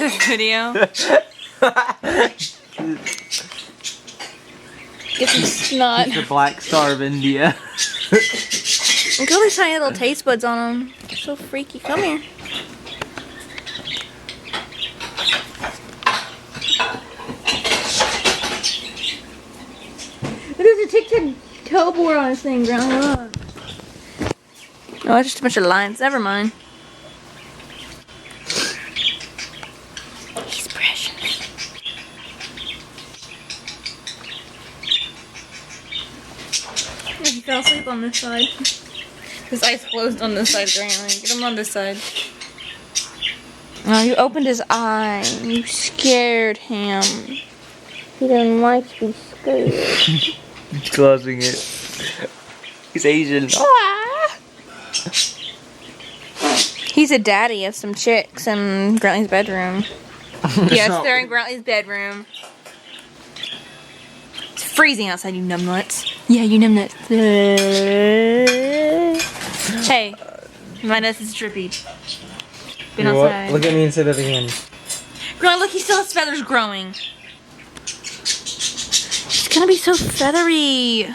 this video. Get some snot. The Black Star of India. Look at all these tiny little taste buds on them. They're so freaky. Come here. There's a tic-tac-toe board on this thing, Grandma. Look. Oh, it's just a bunch of lines. Never mind. He's precious. He fell asleep on this side. His eyes closed on this side, Grandma. Get him on this side. Oh, you opened his eye. You scared him. He doesn't like to be scared. He's closing it. He's Asian. He's a daddy of some chicks in Grantley's bedroom. Yes, they're in Grantley's bedroom. It's freezing outside, you numbnuts. Yeah, you numbnuts. Hey, my nose is drippy. Been outside. Look at me and say that again. Grant, look, he still has feathers growing. It's gonna be so feathery.